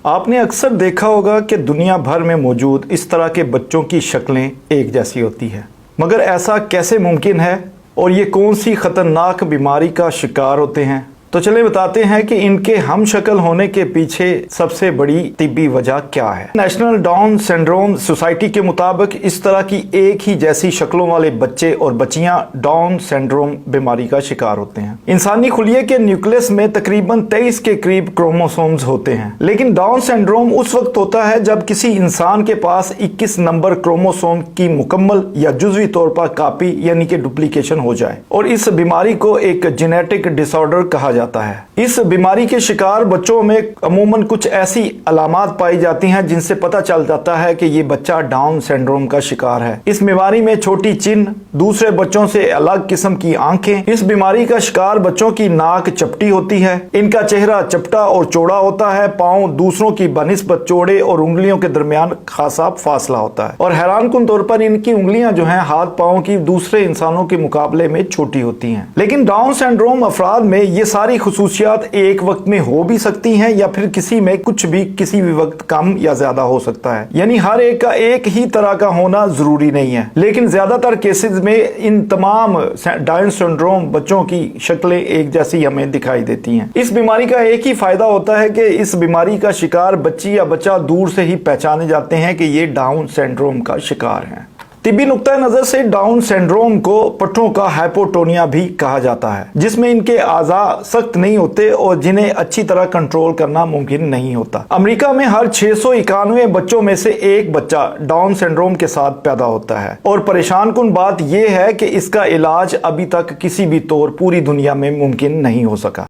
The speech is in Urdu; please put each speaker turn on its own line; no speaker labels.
آپ نے اکثر دیکھا ہوگا کہ دنیا بھر میں موجود اس طرح کے بچوں کی شکلیں ایک جیسی ہوتی ہیں، مگر ایسا کیسے ممکن ہے اور یہ کون سی خطرناک بیماری کا شکار ہوتے ہیں؟ تو چلیں بتاتے ہیں کہ ان کے ہم شکل ہونے کے پیچھے سب سے بڑی طبی وجہ کیا ہے۔ نیشنل ڈاؤن سنڈروم سوسائٹی کے مطابق اس طرح کی ایک ہی جیسی شکلوں والے بچے اور بچیاں ڈاؤن سنڈروم بیماری کا شکار ہوتے ہیں۔ انسانی خلیے کے نیوکلس میں تقریباً 23 کے قریب کروموسومز ہوتے ہیں، لیکن ڈاؤن سنڈروم اس وقت ہوتا ہے جب کسی انسان کے پاس 21 نمبر کروموسوم کی مکمل یا جزوی طور پر کاپی یعنی کہ ڈپلیکیشن ہو جائے، اور اس بیماری کو ایک جینیٹک ڈس آرڈر کہا جاتا ہے۔ اس بیماری کے شکار بچوں میں عموماً کچھ ایسی علامات پائی جاتی ہیں جن سے پتہ چل جاتا ہے کہ یہ بچہ ڈاؤن سنڈروم کا شکار ہے۔ اس بیماری میں چھوٹی چن، دوسرے بچوں سے الگ قسم کی آنکھیں، اس بیماری کا شکار بچوں کی ناک چپٹی ہوتی ہے، ان کا چہرہ چپٹا اور چوڑا ہوتا ہے، پاؤں دوسروں کی بنسبت چوڑے اور انگلیوں کے درمیان خاصا فاصلہ ہوتا ہے، اور حیران کن طور پر ان کی انگلیاں جو ہیں ہاتھ پاؤں کی دوسرے انسانوں کے مقابلے میں چھوٹی ہوتی ہیں۔ لیکن ڈاؤن سنڈروم افراد میں یہ ساری خصوصیات ایک وقت میں ہو بھی سکتی ہیں یا پھر کسی میں کچھ بھی کسی بھی وقت کم یا زیادہ ہو سکتا ہے، یعنی ہر ایک کا ایک ہی طرح کا ہونا ضروری نہیں ہے۔ لیکن زیادہ تر کیسز میں ان تمام ڈاؤن سنڈروم بچوں کی شکلیں ایک جیسی ہمیں دکھائی دیتی ہیں۔ اس بیماری کا ایک ہی فائدہ ہوتا ہے کہ اس بیماری کا شکار بچی یا بچہ دور سے ہی پہچانے جاتے ہیں کہ یہ ڈاؤن سنڈروم کا شکار ہیں۔ طبی نقطہ نظر سے ڈاؤن سنڈروم کو پٹھوں کا ہائپوٹونیا بھی کہا جاتا ہے، جس میں ان کے اعضاء سخت نہیں ہوتے اور جنہیں اچھی طرح کنٹرول کرنا ممکن نہیں ہوتا۔ امریکہ میں ہر 691 بچوں میں سے ایک بچہ ڈاؤن سنڈروم کے ساتھ پیدا ہوتا ہے، اور پریشان کن بات یہ ہے کہ اس کا علاج ابھی تک کسی بھی طور پوری دنیا میں ممکن نہیں ہو سکا۔